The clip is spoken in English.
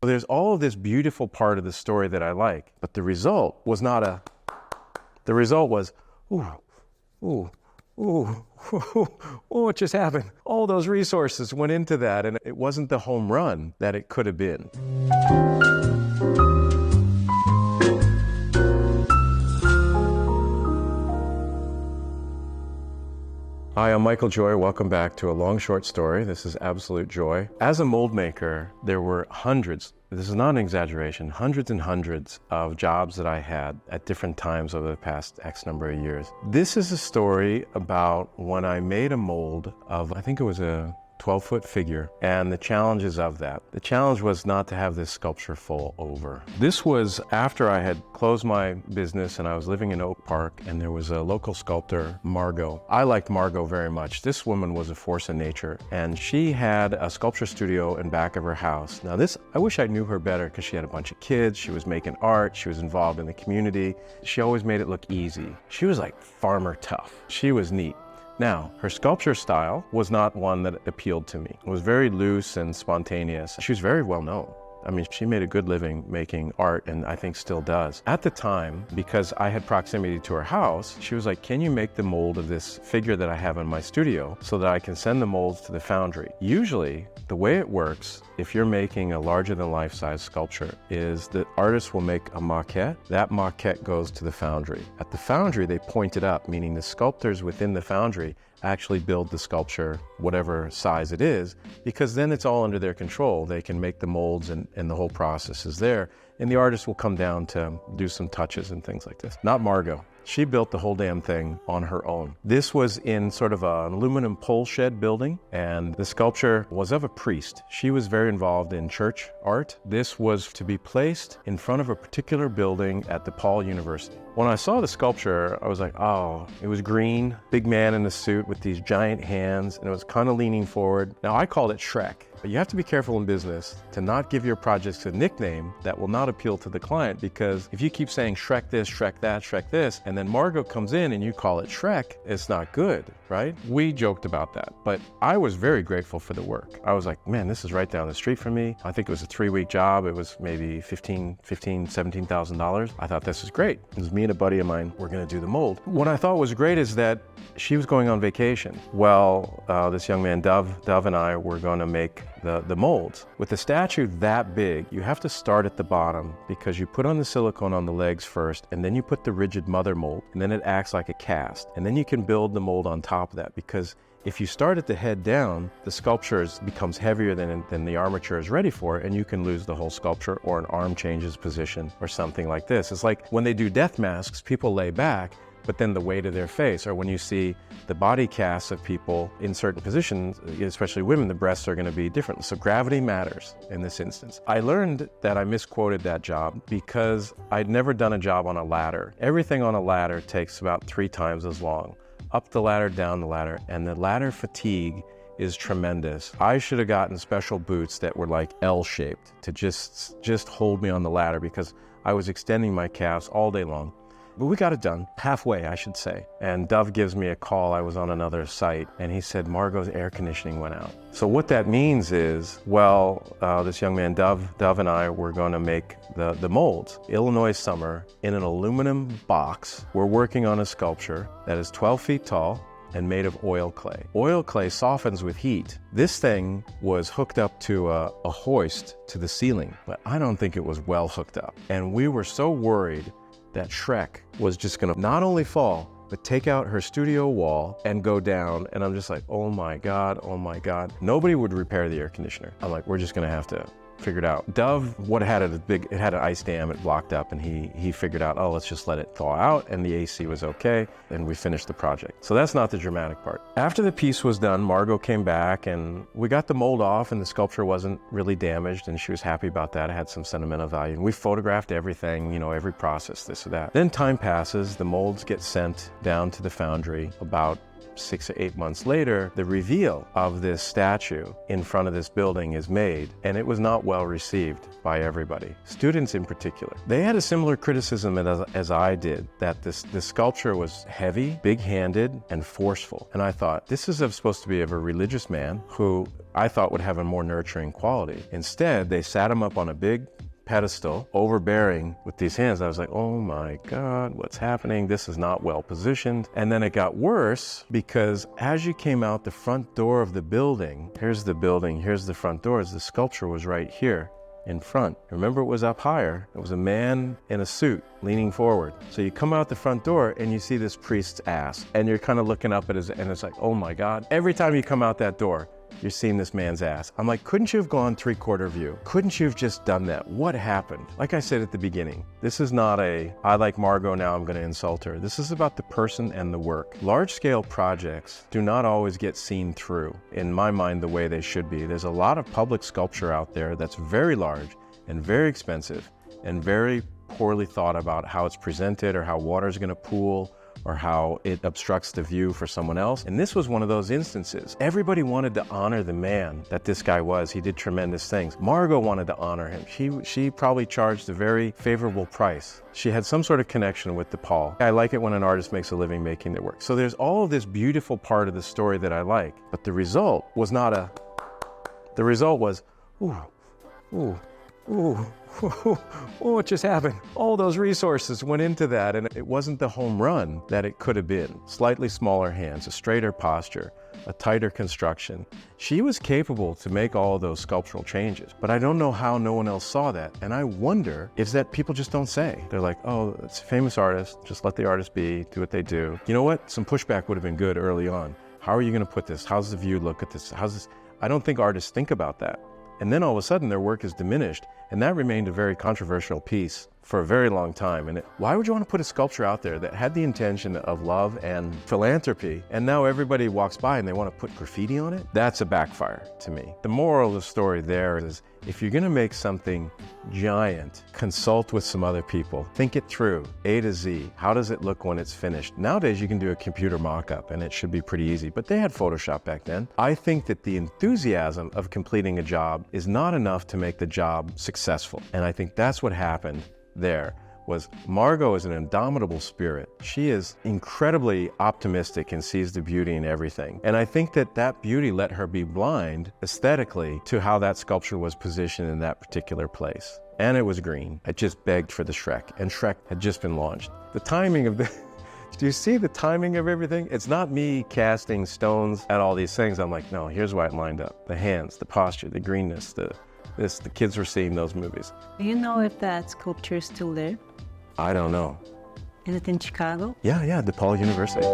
There's all of this beautiful part of the story that I like, but the result was the result was, ooh, ooh, ooh, ooh, what just happened? All those resources went into that, and it wasn't the home run that it could have been. Hi, I'm Michael Joy. Welcome back to a long short story. This is Absolute Joy. As a mold maker, there were hundreds, this is not an exaggeration, hundreds and hundreds of jobs that I had at different times over the past X number of years. This is a story about when I made a mold of, I think it was a 12-foot figure, and the challenges of that. The challenge was not to have this sculpture fall over. This was after I had closed my business and I was living in Oak Park, and there was a local sculptor, Margo. I liked Margo very much. This woman was a force in nature, and she had a sculpture studio in back of her house. Now this, I wish I knew her better because she had a bunch of kids, she was making art, she was involved in the community. She always made it look easy. She was like farmer tough. She was neat. Now, her sculpture style was not one that appealed to me. It was very loose and spontaneous. She was very well known. I mean, she made a good living making art, and I think still does. At the time, because I had proximity to her house, she was like, can you make the mold of this figure that I have in my studio so that I can send the molds to the foundry? Usually, the way it works, if you're making a larger than life size sculpture, is the artist will make a maquette. That maquette goes to the foundry. At the foundry, they point it up, meaning the sculptors within the foundry actually build the sculpture, whatever size it is, because then it's all under their control. They can make the molds and the whole process is there. And the artist will come down to do some touches and things like this. Not Margo. She built the whole damn thing on her own. This was in sort of an aluminum pole shed building, and the sculpture was of a priest. She was very involved in church art. This was to be placed in front of a particular building at DePaul University. When I saw the sculpture, I was like, oh, it was green, big man in a suit with these giant hands, and it was kind of leaning forward. Now, I called it Shrek. But you have to be careful in business to not give your projects a nickname that will not appeal to the client, because if you keep saying Shrek this, Shrek that, Shrek this, and then Margo comes in and you call it Shrek, it's not good, right? We joked about that, but I was very grateful for the work. I was like, man, this is right down the street from me. I think it was a 3-week job. It was maybe $17,000. I thought, this is great. It was me and a buddy of mine, we're gonna do the mold. What I thought was great is that she was going on vacation. Well, this young man, Dove and I were gonna make the molds. With a statue that big, you have to start at the bottom because you put on the silicone on the legs first, and then you put the rigid mother mold, and then it acts like a cast. And then you can build the mold on top of that, because if you start at the head down, the sculpture becomes heavier than the armature is ready for, and you can lose the whole sculpture, or an arm changes position or something like this. It's like when they do death masks, people lay back, but then the weight of their face, or when you see the body casts of people in certain positions, especially women, the breasts are going to be different. So gravity matters in this instance. I learned that I misquoted that job because I'd never done a job on a ladder. Everything on a ladder takes about 3 times as long. Up the ladder, down the ladder, and the ladder fatigue is tremendous. I should have gotten special boots that were like L-shaped to just hold me on the ladder, because I was extending my calves all day long. But we got it done, halfway, I should say. And Dove gives me a call. I was on another site, and he said, Margo's air conditioning went out. So what that means is, well, this young man, Dove and I were gonna make the molds. Illinois summer, in an aluminum box, we're working on a sculpture that is 12 feet tall and made of oil clay. Oil clay softens with heat. This thing was hooked up to a hoist to the ceiling, but I don't think it was well hooked up. And we were so worried that Shrek was just gonna not only fall, but take out her studio wall and go down. And I'm just like, oh my God, oh my God. Nobody would repair the air conditioner. I'm like, we're just gonna have to figure it out. Dove, it had an ice dam, it blocked up, and he figured out, oh, let's just let it thaw out, and the AC was okay, and we finished the project. So that's not the dramatic part. After the piece was done, Margo came back, and we got the mold off, and the sculpture wasn't really damaged, and she was happy about that. It had some sentimental value, and we photographed everything, you know, every process, this or that. Then time passes, the molds get sent down to the foundry. About 6 or 8 months later, the reveal of this statue in front of this building is made, and it was not well received by everybody, students in particular. They had a similar criticism as I did, that this sculpture was heavy, big-handed, and forceful. And I thought, this is supposed to be of a religious man who I thought would have a more nurturing quality. Instead, they sat him up on a big pedestal, overbearing with these hands. I was like, oh my God, what's happening? This is not well positioned. And then it got worse because as you came out the front door of the building, here's the front doors, the sculpture was right here in front. Remember, it was up higher. It was a man in a suit leaning forward. So you come out the front door and you see this priest's ass, and you're kind of looking up at his, and it's like, oh my God. Every time you come out that door, you're seeing this man's ass. I'm like, couldn't you have gone 3/4 view? Couldn't you have just done that? What happened? Like I said at the beginning, this is not I like Margo, now I'm going to insult her. This is about the person and the work. Large-scale projects do not always get seen through, in my mind, the way they should be. There's a lot of public sculpture out there that's very large and very expensive and very poorly thought about how it's presented or how water is going to pool or how it obstructs the view for someone else. And this was one of those instances. Everybody wanted to honor the man that this guy was. He did tremendous things. Margo wanted to honor him. She probably charged a very favorable price. She had some sort of connection with the Paul. I like it when an artist makes a living making their work. So there's all of this beautiful part of the story that I like, but the result was the result was, ooh, ooh, ooh. What just happened? All those resources went into that, and it wasn't the home run that it could have been. Slightly smaller hands, a straighter posture, a tighter construction. She was capable to make all of those sculptural changes, but I don't know how no one else saw that. And I wonder if that people just don't say. They're like, oh, it's a famous artist, just let the artist be, do what they do. You know what? Some pushback would have been good early on. How are you going to put this? How's the view look at this? How's this? I don't think artists think about that. And then all of a sudden their work is diminished, and that remained a very controversial piece for a very long time. And why would you want to put a sculpture out there that had the intention of love and philanthropy, and now everybody walks by and they want to put graffiti on it? That's a backfire to me. The moral of the story there is, if you're going to make something giant, consult with some other people. Think it through, A to Z. How does it look when it's finished? Nowadays you can do a computer mock-up and it should be pretty easy, but they had Photoshop back then. I think that the enthusiasm of completing a job is not enough to make the job successful. And I think that's what happened there. Was Margo is an indomitable spirit. She is incredibly optimistic and sees the beauty in everything. And I think that that beauty let her be blind aesthetically to how that sculpture was positioned in that particular place. And it was green. It just begged for the Shrek, and Shrek had just been launched. The timing of do you see the timing of everything? It's not me casting stones at all these things. I'm like, no, here's why it lined up. The hands, the posture, the greenness, the kids were seeing those movies. Do you know if that sculpture is still there? I don't know. Is it in Chicago? Yeah, DePaul University.